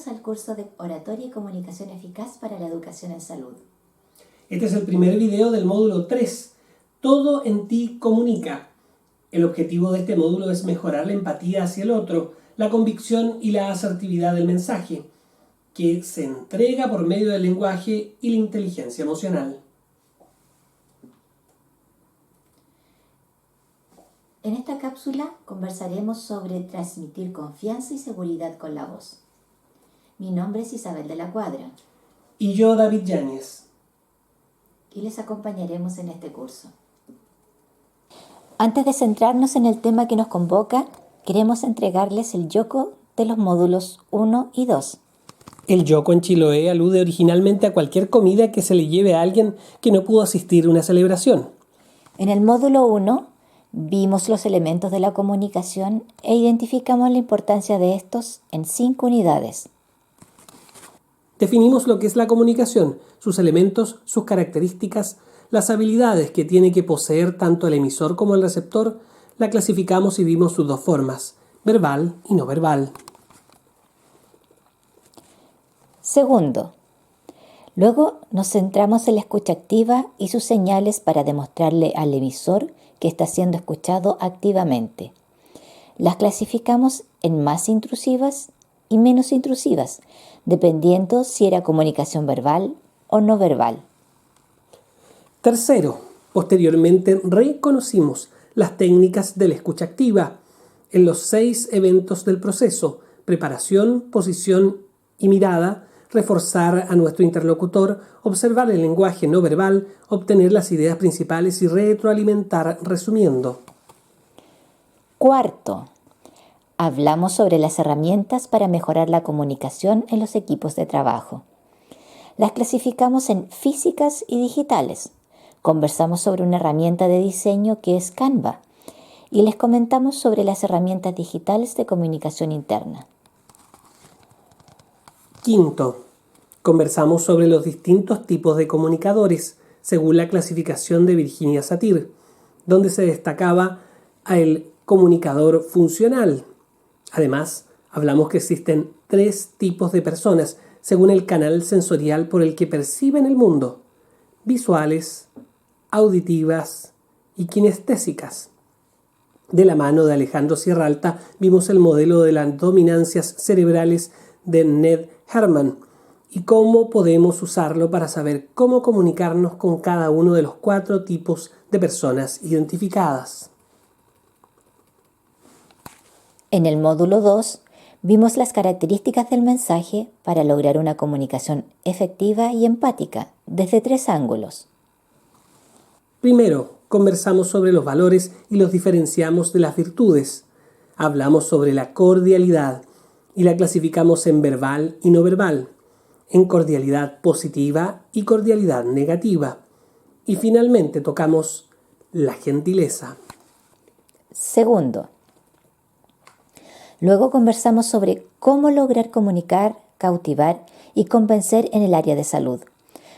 Al curso de Oratoria y Comunicación Eficaz para la Educación en Salud. Este es el primer video del módulo 3, Todo en ti comunica. El objetivo de este módulo es mejorar la empatía hacia el otro, la convicción y la asertividad del mensaje, que se entrega por medio del lenguaje y la inteligencia emocional. En esta cápsula conversaremos sobre transmitir confianza y seguridad con la voz. Mi nombre es Isabel de la Cuadra. Y yo, David Yáñez. Y les acompañaremos en este curso. Antes de centrarnos en el tema que nos convoca, queremos entregarles el yoco de los módulos 1 y 2. El yoco en Chiloé alude originalmente a cualquier comida que se le lleve a alguien que no pudo asistir a una celebración. En el módulo 1 vimos los elementos de la comunicación e identificamos la importancia de estos en 5 unidades. Definimos lo que es la comunicación, sus elementos, sus características, las habilidades que tiene que poseer tanto el emisor como el receptor. La clasificamos y vimos sus dos formas, verbal y no verbal. Segundo, luego nos centramos en la escucha activa y sus señales para demostrarle al emisor que está siendo escuchado activamente. Las clasificamos en más intrusivas y menos intrusivas, dependiendo si era comunicación verbal o no verbal. Tercero, posteriormente reconocimos las técnicas de la escucha activa en los 6 eventos del proceso: preparación, posición y mirada, reforzar a nuestro interlocutor, observar el lenguaje no verbal, obtener las ideas principales y retroalimentar resumiendo. Cuarto, hablamos sobre las herramientas para mejorar la comunicación en los equipos de trabajo. Las clasificamos en físicas y digitales. Conversamos sobre una herramienta de diseño que es Canva y les comentamos sobre las herramientas digitales de comunicación interna. Quinto, conversamos sobre los distintos tipos de comunicadores según la clasificación de Virginia Satir, donde se destacaba el comunicador funcional. Además, hablamos que existen 3 tipos de personas según el canal sensorial por el que perciben el mundo: visuales, auditivas y kinestésicas. De la mano de Alejandro Sierralta vimos el modelo de las dominancias cerebrales de Ned Herman y cómo podemos usarlo para saber cómo comunicarnos con cada uno de los 4 tipos de personas identificadas. En el módulo 2 vimos las características del mensaje para lograr una comunicación efectiva y empática desde 3 ángulos. Primero, conversamos sobre los valores y los diferenciamos de las virtudes. Hablamos sobre la cordialidad y la clasificamos en verbal y no verbal, en cordialidad positiva y cordialidad negativa. Y finalmente tocamos la gentileza. Segundo, luego conversamos sobre cómo lograr comunicar, cautivar y convencer en el área de salud.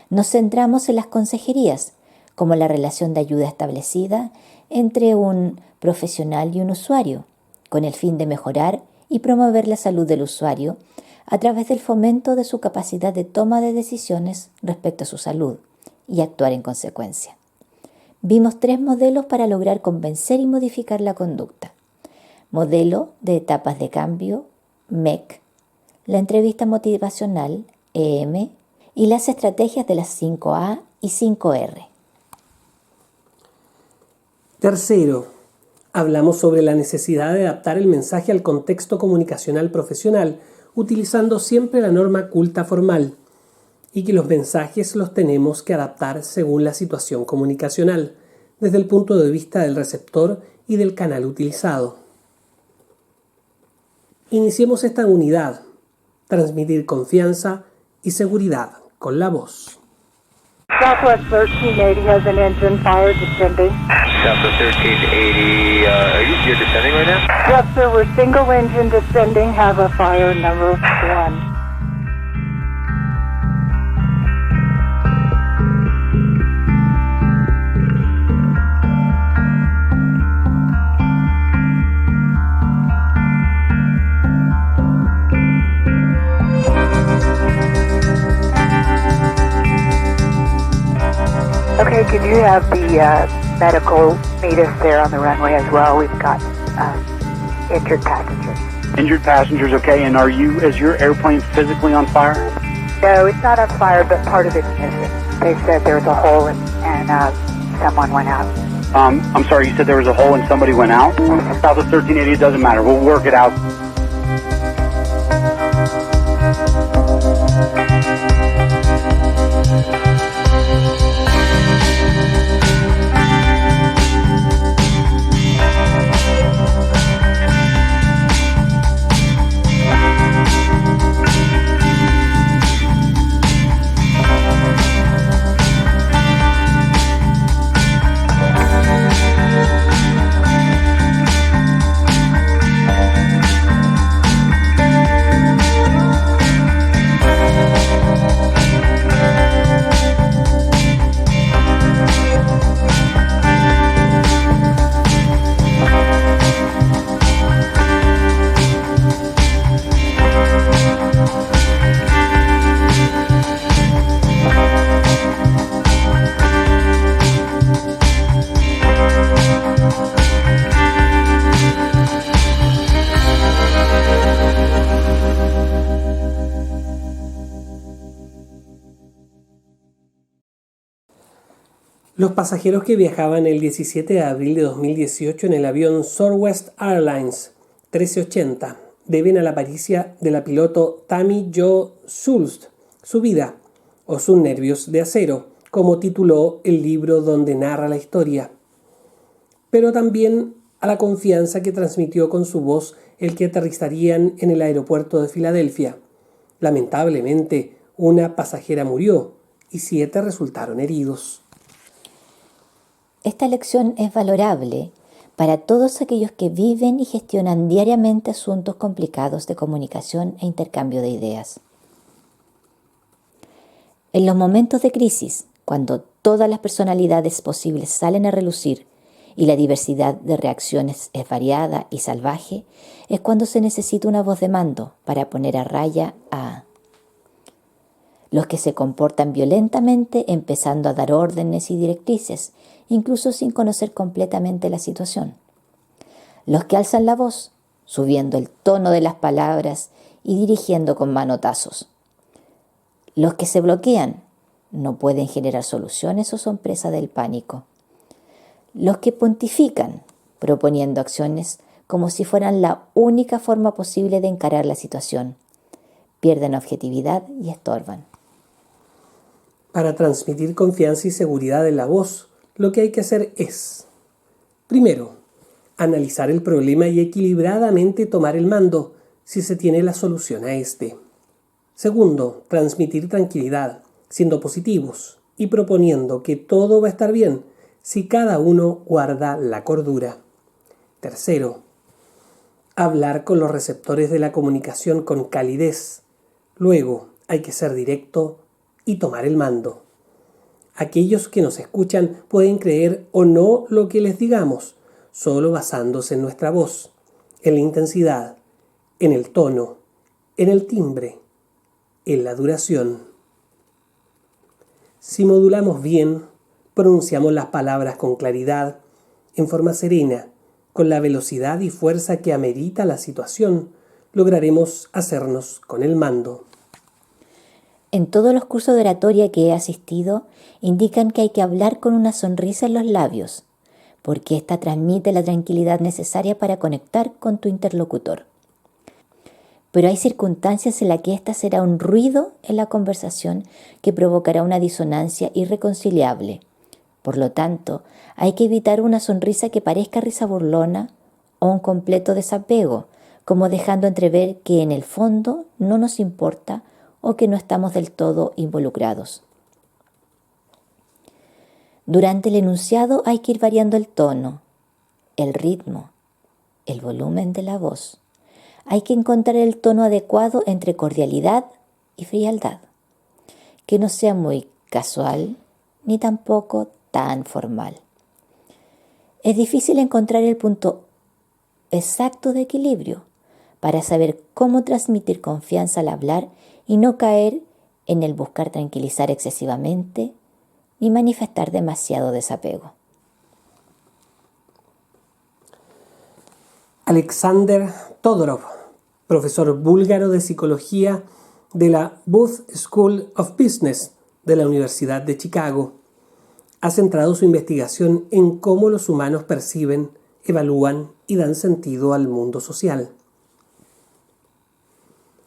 Nos centramos en las consejerías, como la relación de ayuda establecida entre un profesional y un usuario, con el fin de mejorar y promover la salud del usuario a través del fomento de su capacidad de toma de decisiones respecto a su salud y actuar en consecuencia. Vimos 3 modelos para lograr convencer y modificar la conducta: modelo de etapas de cambio, MEC, la entrevista motivacional, EM, y las estrategias de las 5A y 5R. Tercero, hablamos sobre la necesidad de adaptar el mensaje al contexto comunicacional profesional, utilizando siempre la norma culta formal, y que los mensajes los tenemos que adaptar según la situación comunicacional, desde el punto de vista del receptor y del canal utilizado. Iniciemos esta unidad: transmitir confianza y seguridad con la voz. Southwest 1380 has an engine fire descending. Southwest 1380, you're descending right now? Yes, sir, we're single engine descending, have a fire number 1. Okay, can you have the medical meet us there on the runway as well? We've got injured passengers. Injured passengers, okay, and is your airplane physically on fire? No, it's not on fire, but part of it's missing. They said there was a hole and someone went out. I'm sorry, you said there was a hole and somebody went out? South of 1380, it doesn't matter. We'll work it out. Los pasajeros que viajaban el 17 de abril de 2018 en el avión Southwest Airlines 1380 deben a la pericia de la piloto Tammy Jo Schultz su vida o sus nervios de acero, como tituló el libro donde narra la historia, pero también a la confianza que transmitió con su voz el que aterrizarían en el aeropuerto de Filadelfia. Lamentablemente, una pasajera murió y 7 resultaron heridos. Esta lección es valorable para todos aquellos que viven y gestionan diariamente asuntos complicados de comunicación e intercambio de ideas. En los momentos de crisis, cuando todas las personalidades posibles salen a relucir y la diversidad de reacciones es variada y salvaje, es cuando se necesita una voz de mando para poner a raya a los que se comportan violentamente, empezando a dar órdenes y directrices, incluso sin conocer completamente la situación. Los que alzan la voz, subiendo el tono de las palabras y dirigiendo con manotazos. Los que se bloquean, no pueden generar soluciones o son presa del pánico. Los que pontifican, proponiendo acciones como si fueran la única forma posible de encarar la situación, pierden objetividad y estorban. Para transmitir confianza y seguridad en la voz, lo que hay que hacer es, primero, analizar el problema y equilibradamente tomar el mando si se tiene la solución a este. Segundo, transmitir tranquilidad, siendo positivos y proponiendo que todo va a estar bien si cada uno guarda la cordura. Tercero, hablar con los receptores de la comunicación con calidez. Luego, hay que ser directo y tomar el mando. Aquellos que nos escuchan pueden creer o no lo que les digamos, solo basándose en nuestra voz, en la intensidad, en el tono, en el timbre, en la duración. Si modulamos bien, pronunciamos las palabras con claridad, en forma serena, con la velocidad y fuerza que amerita la situación, lograremos hacernos con el mando. En todos los cursos de oratoria que he asistido, indican que hay que hablar con una sonrisa en los labios, porque ésta transmite la tranquilidad necesaria para conectar con tu interlocutor. Pero hay circunstancias en las que ésta será un ruido en la conversación que provocará una disonancia irreconciliable. Por lo tanto, hay que evitar una sonrisa que parezca risa burlona o un completo desapego, como dejando entrever que en el fondo no nos importa o que no estamos del todo involucrados. Durante el enunciado hay que ir variando el tono, el ritmo, el volumen de la voz. Hay que encontrar el tono adecuado entre cordialidad y frialdad, que no sea muy casual ni tampoco tan formal. Es difícil encontrar el punto exacto de equilibrio para saber cómo transmitir confianza al hablar y no caer en el buscar tranquilizar excesivamente ni manifestar demasiado desapego. Alexander Todorov, profesor búlgaro de psicología de la Booth School of Business de la Universidad de Chicago, ha centrado su investigación en cómo los humanos perciben, evalúan y dan sentido al mundo social.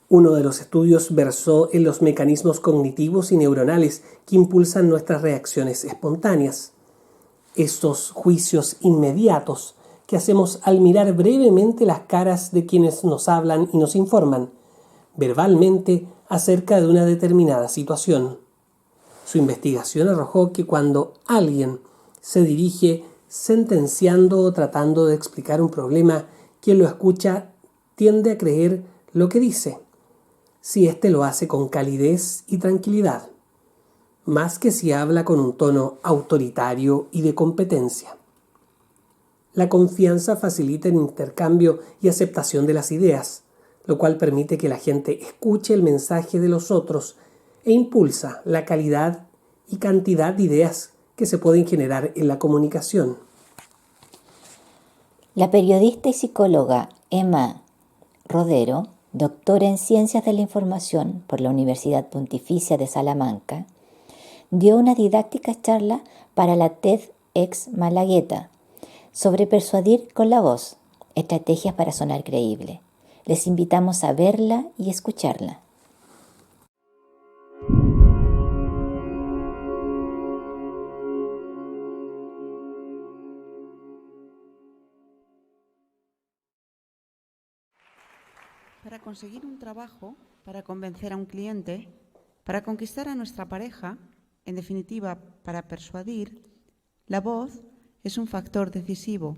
Uno de los estudios versó en los mecanismos cognitivos y neuronales que impulsan nuestras reacciones espontáneas. Estos juicios inmediatos que hacemos al mirar brevemente las caras de quienes nos hablan y nos informan, verbalmente, acerca de una determinada situación. Su investigación arrojó que cuando alguien se dirige sentenciando o tratando de explicar un problema, quien lo escucha tiende a creer lo que dice, si éste lo hace con calidez y tranquilidad, más que si habla con un tono autoritario y de competencia. La confianza facilita el intercambio y aceptación de las ideas, lo cual permite que la gente escuche el mensaje de los otros e impulsa la calidad y cantidad de ideas que se pueden generar en la comunicación. La periodista y psicóloga Emma Rodero, doctora en Ciencias de la Información por la Universidad Pontificia de Salamanca, dio una didáctica charla para la TEDx Malagueta sobre persuadir con la voz, estrategias para sonar creíble. Les invitamos a verla y escucharla. Para conseguir un trabajo, para convencer a un cliente, para conquistar a nuestra pareja, en definitiva, para persuadir, la voz es un factor decisivo.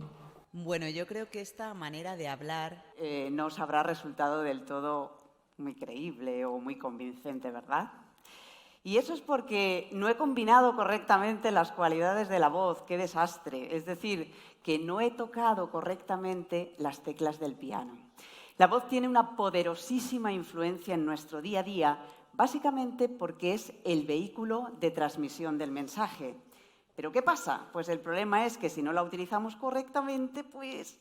Bueno, yo creo que esta manera de hablar no os habrá resultado del todo muy creíble o muy convincente, ¿verdad? Y eso es porque no he combinado correctamente las cualidades de la voz. ¡Qué desastre! Es decir, que no he tocado correctamente las teclas del piano. La voz tiene una poderosísima influencia en nuestro día a día, básicamente porque es el vehículo de transmisión del mensaje. ¿Pero qué pasa? Pues el problema es que si no la utilizamos correctamente, pues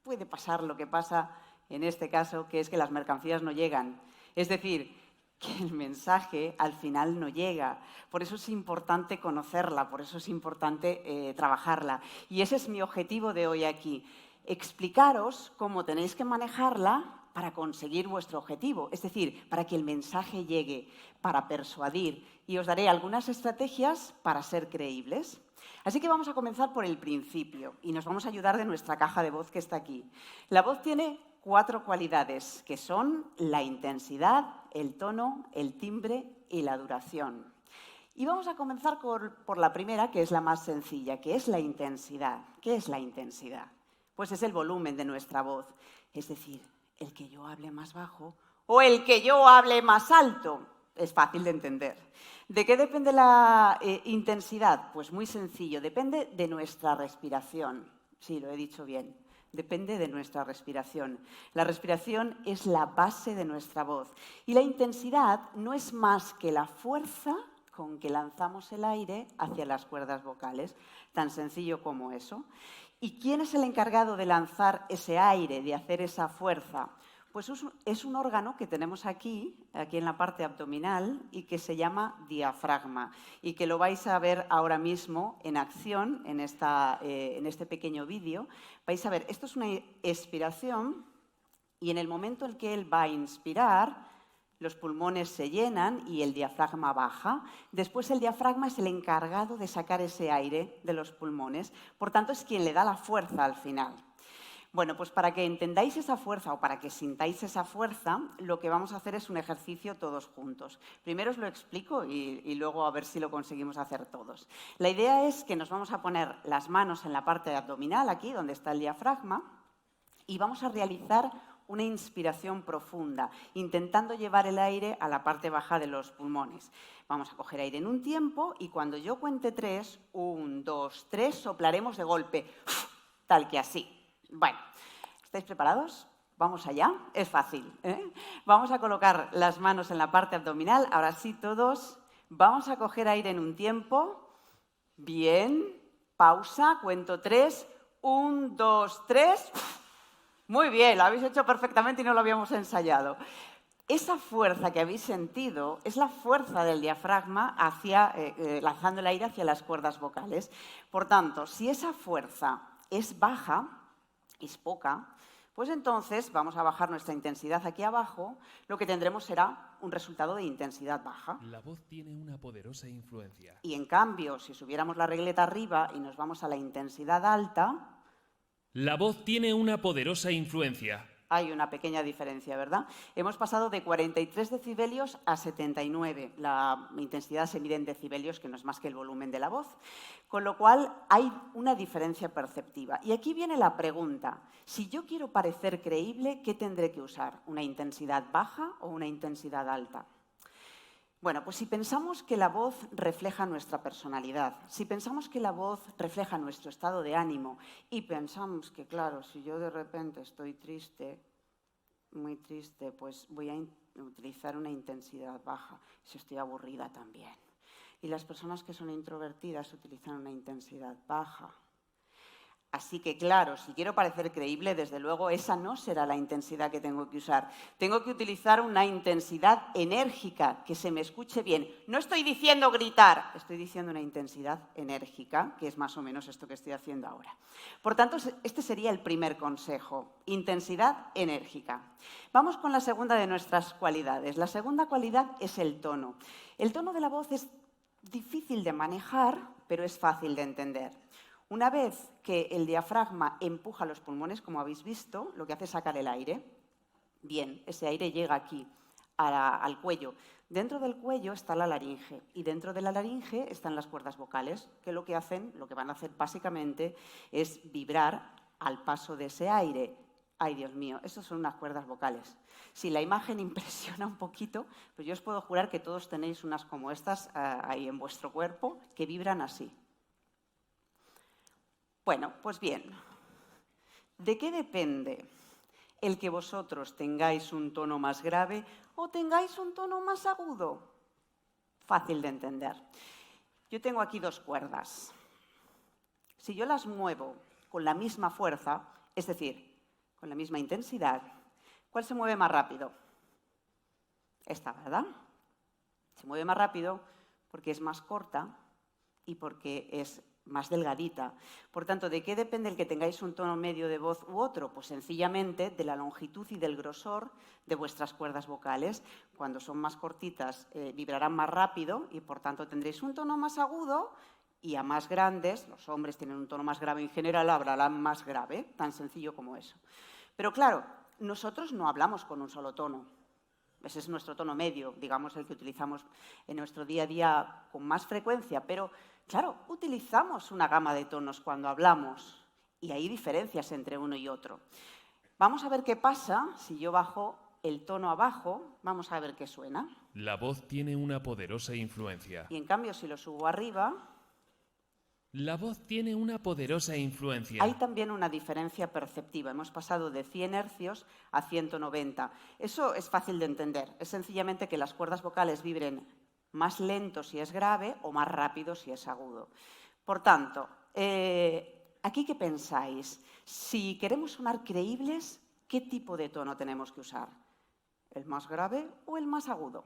puede pasar lo que pasa en este caso, que es que las mercancías no llegan. Es decir, que el mensaje al final no llega. Por eso es importante conocerla, por eso es importante trabajarla. Y ese es mi objetivo de hoy aquí. Explicaros cómo tenéis que manejarla para conseguir vuestro objetivo, es decir, para que el mensaje llegue, para persuadir, y os daré algunas estrategias para ser creíbles. Así que vamos a comenzar por el principio y nos vamos a ayudar de nuestra caja de voz que está aquí. La voz tiene 4 cualidades, que son la intensidad, el tono, el timbre y la duración. Y vamos a comenzar por la primera, que es la más sencilla, que es la intensidad. ¿Qué es la intensidad? Pues es el volumen de nuestra voz, es decir, el que yo hable más bajo o el que yo hable más alto. Es fácil de entender. ¿De qué depende la intensidad? Pues muy sencillo, depende de nuestra respiración. Sí, lo he dicho bien, depende de nuestra respiración. La respiración es la base de nuestra voz y la intensidad no es más que la fuerza con que lanzamos el aire hacia las cuerdas vocales, tan sencillo como eso. ¿Y quién es el encargado de lanzar ese aire, de hacer esa fuerza? Pues es un órgano que tenemos aquí en la parte abdominal y que se llama diafragma y que lo vais a ver ahora mismo en acción en este pequeño vídeo. Vais a ver, esto es una expiración y en el momento en que él va a inspirar, los pulmones se llenan y el diafragma baja. Después el diafragma es el encargado de sacar ese aire de los pulmones. Por tanto, es quien le da la fuerza al final. Bueno, pues para que entendáis esa fuerza o para que sintáis esa fuerza, lo que vamos a hacer es un ejercicio todos juntos. Primero os lo explico y luego a ver si lo conseguimos hacer todos. La idea es que nos vamos a poner las manos en la parte abdominal, aquí donde está el diafragma, y vamos a realizar una inspiración profunda, intentando llevar el aire a la parte baja de los pulmones. Vamos a coger aire en un tiempo y cuando yo cuente 3, 1, 2, 3, soplaremos de golpe, tal que así. Bueno, ¿estáis preparados? Vamos allá, es fácil, ¿eh? Vamos a colocar las manos en la parte abdominal, ahora sí todos, vamos a coger aire en un tiempo, Bien, pausa, cuento 3. 1, 2, 3. Muy bien, lo habéis hecho perfectamente y no lo habíamos ensayado. Esa fuerza que habéis sentido es la fuerza del diafragma lanzando el aire hacia las cuerdas vocales. Por tanto, si esa fuerza es baja, es poca, pues entonces vamos a bajar nuestra intensidad aquí abajo, lo que tendremos será un resultado de intensidad baja. La voz tiene una poderosa influencia. Y en cambio, si subiéramos la regleta arriba y nos vamos a la intensidad alta... La voz tiene una poderosa influencia. Hay una pequeña diferencia, ¿verdad? Hemos pasado de 43 decibelios a 79. La intensidad se mide en decibelios, que no es más que el volumen de la voz. Con lo cual, hay una diferencia perceptiva. Y aquí viene la pregunta. Si yo quiero parecer creíble, ¿qué tendré que usar? ¿Una intensidad baja o una intensidad alta? Bueno, pues si pensamos que la voz refleja nuestra personalidad, si pensamos que la voz refleja nuestro estado de ánimo y pensamos que, claro, si yo de repente estoy triste, muy triste, pues voy a utilizar una intensidad baja. Si estoy aburrida también. Y las personas que son introvertidas utilizan una intensidad baja. Así que, claro, si quiero parecer creíble, desde luego, esa no será la intensidad que tengo que usar. Tengo que utilizar una intensidad enérgica, que se me escuche bien. No estoy diciendo gritar, estoy diciendo una intensidad enérgica, que es más o menos esto que estoy haciendo ahora. Por tanto, este sería el primer consejo, intensidad enérgica. Vamos con la segunda de nuestras cualidades. La segunda cualidad es el tono. El tono de la voz es difícil de manejar, pero es fácil de entender. Una vez que el diafragma empuja los pulmones, como habéis visto, lo que hace es sacar el aire. Bien, ese aire llega aquí, al cuello. Dentro del cuello está la laringe y dentro de la laringe están las cuerdas vocales, que lo que van a hacer básicamente es vibrar al paso de ese aire. Ay, Dios mío, esas son unas cuerdas vocales. Si la imagen impresiona un poquito, pues yo os puedo jurar que todos tenéis unas como estas ahí en vuestro cuerpo que vibran así. Bueno, pues bien, ¿de qué depende el que vosotros tengáis un tono más grave o tengáis un tono más agudo? Fácil de entender. Yo tengo aquí dos cuerdas. Si yo las muevo con la misma fuerza, es decir, con la misma intensidad, ¿cuál se mueve más rápido? Esta, ¿verdad? Se mueve más rápido porque es más corta y porque es más delgadita. Por tanto, ¿de qué depende el que tengáis un tono medio de voz u otro? Pues sencillamente de la longitud y del grosor de vuestras cuerdas vocales. Cuando son más cortitas vibrarán más rápido y por tanto tendréis un tono más agudo y a más grandes, los hombres tienen un tono más grave en general, hablarán más grave, tan sencillo como eso. Pero claro, nosotros no hablamos con un solo tono. Ese es nuestro tono medio, digamos el que utilizamos en nuestro día a día con más frecuencia, pero claro, utilizamos una gama de tonos cuando hablamos y hay diferencias entre uno y otro. Vamos a ver qué pasa si yo bajo el tono abajo, vamos a ver qué suena. La voz tiene una poderosa influencia. Y en cambio, si lo subo arriba... La voz tiene una poderosa influencia. Hay también una diferencia perceptiva. Hemos pasado de 100 hercios a 190. Eso es fácil de entender. Es sencillamente que las cuerdas vocales vibren más lento si es grave o más rápido si es agudo. Por tanto, ¿aquí qué pensáis? Si queremos sonar creíbles, ¿qué tipo de tono tenemos que usar? ¿El más grave o el más agudo?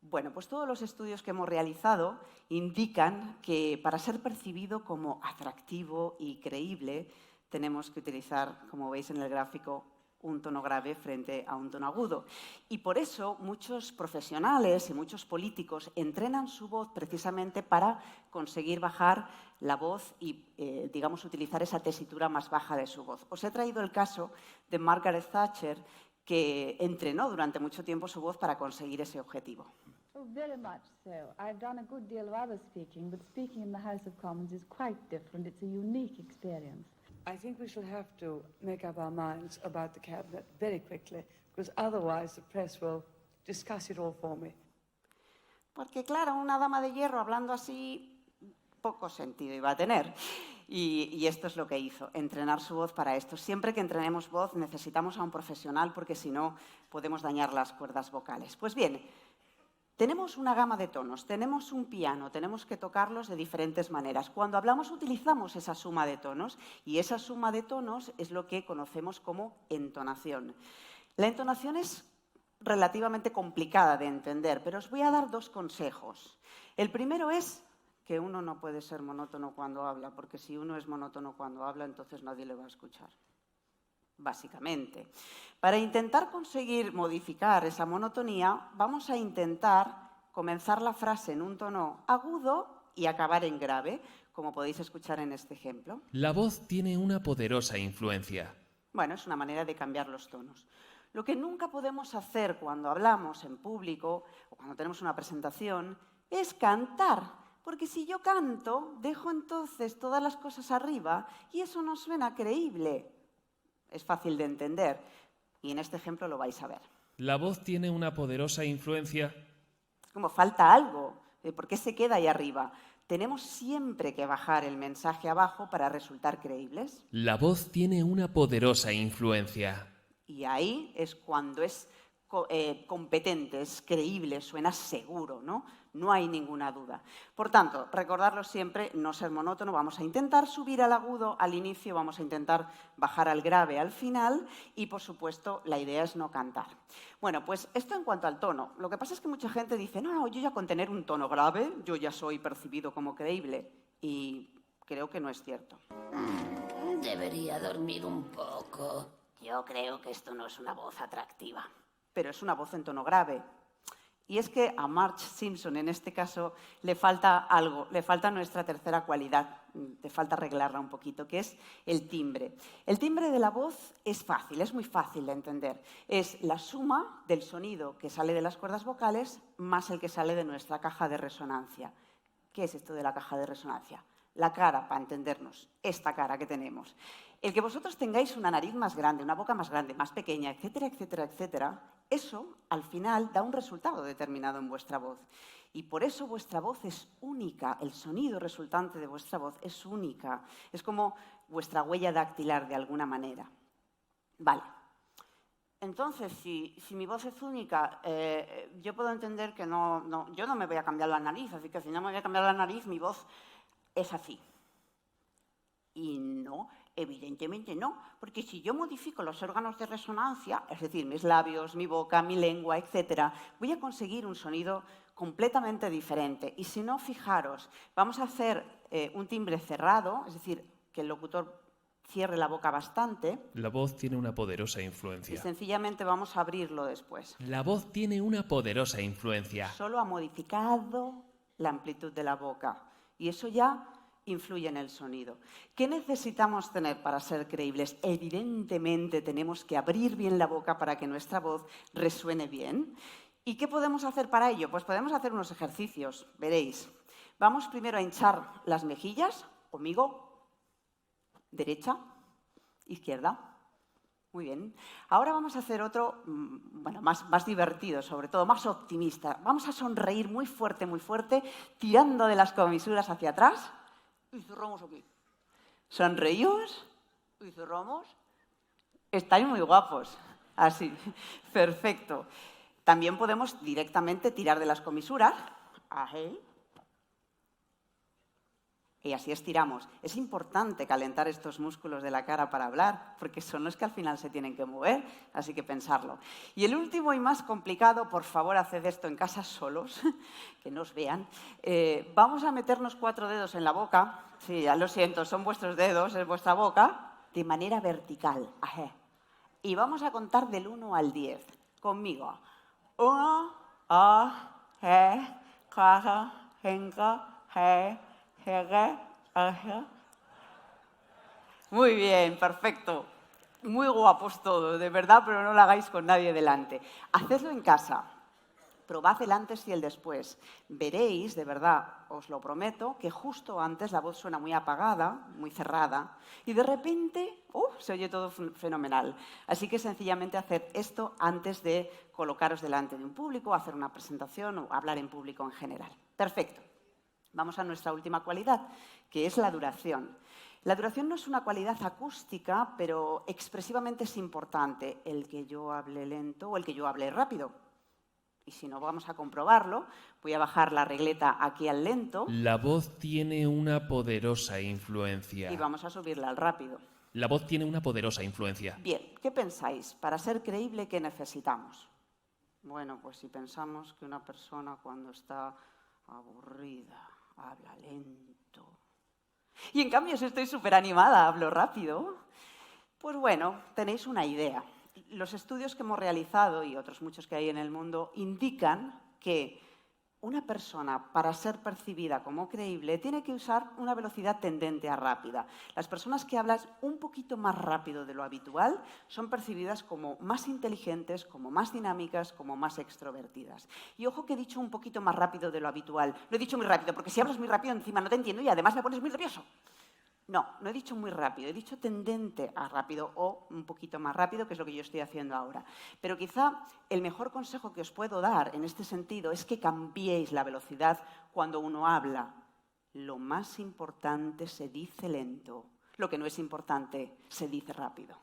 Bueno, pues todos los estudios que hemos realizado indican que para ser percibido como atractivo y creíble tenemos que utilizar, como veis en el gráfico, un tono grave frente a un tono agudo. Y por eso muchos profesionales y muchos políticos entrenan su voz precisamente para conseguir bajar la voz y, digamos, utilizar esa tesitura más baja de su voz. Os he traído el caso de Margaret Thatcher, que entrenó durante mucho tiempo su voz para conseguir ese objetivo. Oh, very much so. I've done a good deal of other speaking, but speaking in the House of Commons is quite different. It's a unique experience. I think we should have to make up our minds about the cabinet very quickly, because otherwise the press will discuss it all for me. Porque claro, una dama de hierro hablando así, poco sentido iba a tener. Y esto es lo que hizo, entrenar su voz para esto. Siempre que entrenemos voz necesitamos a un profesional porque si no podemos dañar las cuerdas vocales. Pues bien, Tenemos una gama de tonos, tenemos un piano, tenemos que tocarlos de diferentes maneras. Cuando hablamos utilizamos esa suma de tonos y esa suma de tonos es lo que conocemos como entonación. La entonación es relativamente complicada de entender, pero os voy a dar 2 consejos. El primero es que uno no puede ser monótono cuando habla, porque si uno es monótono cuando habla, entonces nadie le va a escuchar. Básicamente. Para intentar conseguir modificar esa monotonía, vamos a intentar comenzar la frase en un tono agudo y acabar en grave, como podéis escuchar en este ejemplo. La voz tiene una poderosa influencia. Bueno, es una manera de cambiar los tonos. Lo que nunca podemos hacer cuando hablamos en público o cuando tenemos una presentación es cantar, porque si yo canto, dejo entonces todas las cosas arriba y eso no suena creíble. Es fácil de entender y en este ejemplo lo vais a ver. La voz tiene una poderosa influencia. Como falta algo, ¿por qué se queda ahí arriba? Tenemos siempre que bajar el mensaje abajo para resultar creíbles. La voz tiene una poderosa influencia. Y ahí es cuando es competente, es creíble, suena seguro, ¿no? No hay ninguna duda. Por tanto, recordarlo siempre, no ser monótono, vamos a intentar subir al agudo al inicio, vamos a intentar bajar al grave al final y, por supuesto, la idea es no cantar. Bueno, pues esto en cuanto al tono. Lo que pasa es que mucha gente dice, no, yo ya con tener un tono grave, yo ya soy percibido como creíble. Y creo que no es cierto. Debería dormir un poco. Yo creo que esto no es una voz atractiva, pero es una voz en tono grave. Y es que a Marge Simpson, en este caso, le falta algo, le falta nuestra tercera cualidad, te falta arreglarla un poquito, que es el timbre. El timbre de la voz es fácil, es muy fácil de entender. Es la suma del sonido que sale de las cuerdas vocales más el que sale de nuestra caja de resonancia. ¿Qué es esto de la caja de resonancia? La cara, para entendernos, esta cara que tenemos. El que vosotros tengáis una nariz más grande, una boca más grande, más pequeña, etcétera, etcétera, etcétera, eso al final da un resultado determinado en vuestra voz. Y por eso vuestra voz es única, el sonido resultante de vuestra voz es única. Es como vuestra huella dactilar de alguna manera. Vale. Entonces, si mi voz es única, yo puedo entender que yo no me voy a cambiar la nariz, así que si no me voy a cambiar la nariz, mi voz es así. Y no, evidentemente no, porque si yo modifico los órganos de resonancia, es decir, mis labios, mi boca, mi lengua, etc., voy a conseguir un sonido completamente diferente. Y si no, fijaros, vamos a hacer un timbre cerrado, es decir, que el locutor cierre la boca bastante. La voz tiene una poderosa influencia. Y sencillamente vamos a abrirlo después. La voz tiene una poderosa influencia. Solo ha modificado la amplitud de la boca. Y eso ya influye en el sonido. ¿Qué necesitamos tener para ser creíbles? Evidentemente tenemos que abrir bien la boca para que nuestra voz resuene bien. ¿Y qué podemos hacer para ello? Pues podemos hacer unos ejercicios, veréis. Vamos primero a hinchar las mejillas, conmigo, derecha, izquierda. Muy bien. Ahora vamos a hacer otro, bueno, más divertido, sobre todo, más optimista. Vamos a sonreír muy fuerte, tirando de las comisuras hacia atrás y cerramos aquí. Sonreímos y cerramos. Estáis muy guapos. Así, perfecto. También podemos directamente tirar de las comisuras. Ahí. Y así estiramos. Es importante calentar estos músculos de la cara para hablar, porque son los que al final se tienen que mover, así que pensarlo. Y el último y más complicado, por favor, haced esto en casa solos, que no os vean. Vamos a meternos 4 dedos en la boca. Sí, ya lo siento, son vuestros dedos, es vuestra boca, de manera vertical. Ajé. Y vamos a contar del 1 al 10. Conmigo. 1, 2, 3, 4, 5, 6, muy bien, perfecto. Muy guapos todos, de verdad, pero no lo hagáis con nadie delante. Hacedlo en casa. Probad el antes y el después. Veréis, de verdad, os lo prometo, que justo antes la voz suena muy apagada, muy cerrada, y de repente se oye todo fenomenal. Así que sencillamente haced esto antes de colocaros delante de un público, hacer una presentación o hablar en público en general. Perfecto. Vamos a nuestra última cualidad, que es la duración. La duración no es una cualidad acústica, pero expresivamente es importante. El que yo hable lento o el que yo hable rápido. Y si no, vamos a comprobarlo. Voy a bajar la regleta aquí al lento. La voz tiene una poderosa influencia. Y vamos a subirla al rápido. La voz tiene una poderosa influencia. Bien, ¿qué pensáis? Para ser creíble, ¿qué necesitamos? Bueno, pues si pensamos que una persona cuando está aburrida habla lento. Y en cambio, si estoy súper animada, hablo rápido. Pues bueno, tenéis una idea. Los estudios que hemos realizado, y otros muchos que hay en el mundo, indican que una persona, para ser percibida como creíble, tiene que usar una velocidad tendente a rápida. Las personas que hablan un poquito más rápido de lo habitual son percibidas como más inteligentes, como más dinámicas, como más extrovertidas. Y ojo que he dicho un poquito más rápido de lo habitual. No he dicho muy rápido, porque si hablas muy rápido encima no te entiendo y además me pones muy nervioso. No, no he dicho muy rápido, he dicho tendente a rápido o un poquito más rápido, que es lo que yo estoy haciendo ahora. Pero quizá el mejor consejo que os puedo dar en este sentido es que cambiéis la velocidad cuando uno habla. Lo más importante se dice lento, lo que no es importante se dice rápido.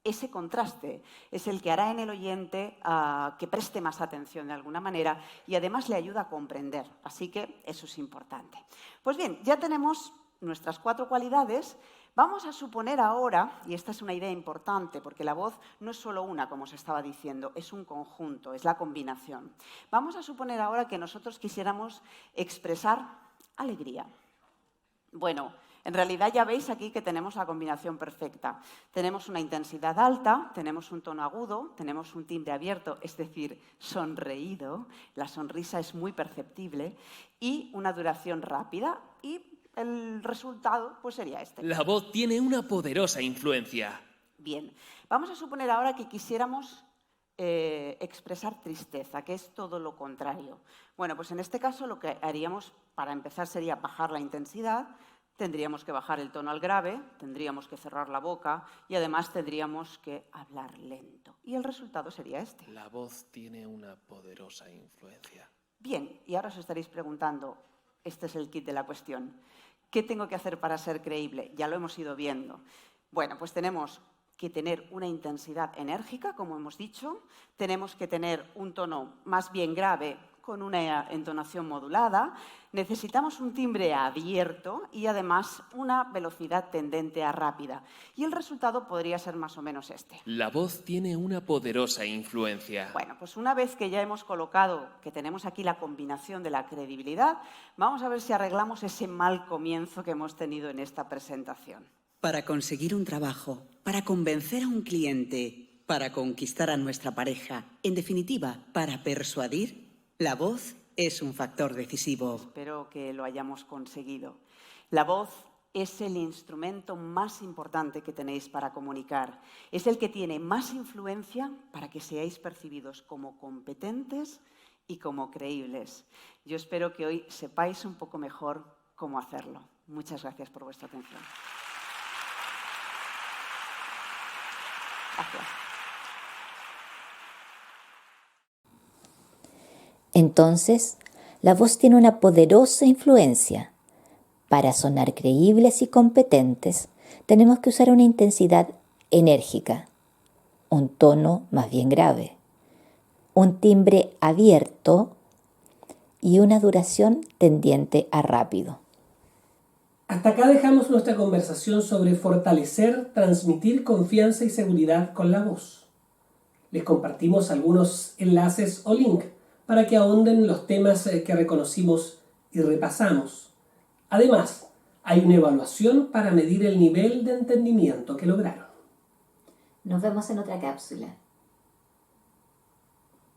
Ese contraste es el que hará en el oyente que preste más atención de alguna manera y además le ayuda a comprender. Así que eso es importante. Pues bien, ya tenemos nuestras 4 cualidades. Vamos a suponer ahora, y esta es una idea importante, porque la voz no es solo una, como os estaba diciendo, es un conjunto, es la combinación. Vamos a suponer ahora que nosotros quisiéramos expresar alegría. Bueno, en realidad ya veis aquí que tenemos la combinación perfecta. Tenemos una intensidad alta, tenemos un tono agudo, tenemos un timbre abierto, es decir, sonreído, la sonrisa es muy perceptible, y una duración rápida y el resultado pues sería este. La voz tiene una poderosa influencia. Bien, vamos a suponer ahora que quisiéramos expresar tristeza, que es todo lo contrario. Bueno, pues en este caso lo que haríamos para empezar sería bajar la intensidad, tendríamos que bajar el tono al grave, tendríamos que cerrar la boca y además tendríamos que hablar lento. Y el resultado sería este. La voz tiene una poderosa influencia. Bien, y ahora os estaréis preguntando, este es el kit de la cuestión. ¿Qué tengo que hacer para ser creíble? Ya lo hemos ido viendo. Bueno, pues tenemos que tener una intensidad enérgica, como hemos dicho. Tenemos que tener un tono más bien grave con una entonación modulada. Necesitamos un timbre abierto y además una velocidad tendente a rápida. Y el resultado podría ser más o menos este. La voz tiene una poderosa influencia. Bueno, pues una vez que ya hemos colocado, que tenemos aquí la combinación de la credibilidad, vamos a ver si arreglamos ese mal comienzo que hemos tenido en esta presentación. Para conseguir un trabajo, para convencer a un cliente, para conquistar a nuestra pareja, en definitiva, para persuadir, la voz es un factor decisivo. Espero que lo hayamos conseguido. La voz es el instrumento más importante que tenéis para comunicar. Es el que tiene más influencia para que seáis percibidos como competentes y como creíbles. Yo espero que hoy sepáis un poco mejor cómo hacerlo. Muchas gracias por vuestra atención. Gracias. Entonces, la voz tiene una poderosa influencia. Para sonar creíbles y competentes, tenemos que usar una intensidad enérgica, un tono más bien grave, un timbre abierto y una duración tendiente a rápido. Hasta acá dejamos nuestra conversación sobre fortalecer, transmitir confianza y seguridad con la voz. Les compartimos algunos enlaces o links para que ahonden los temas que reconocimos y repasamos. Además, hay una evaluación para medir el nivel de entendimiento que lograron. Nos vemos en otra cápsula.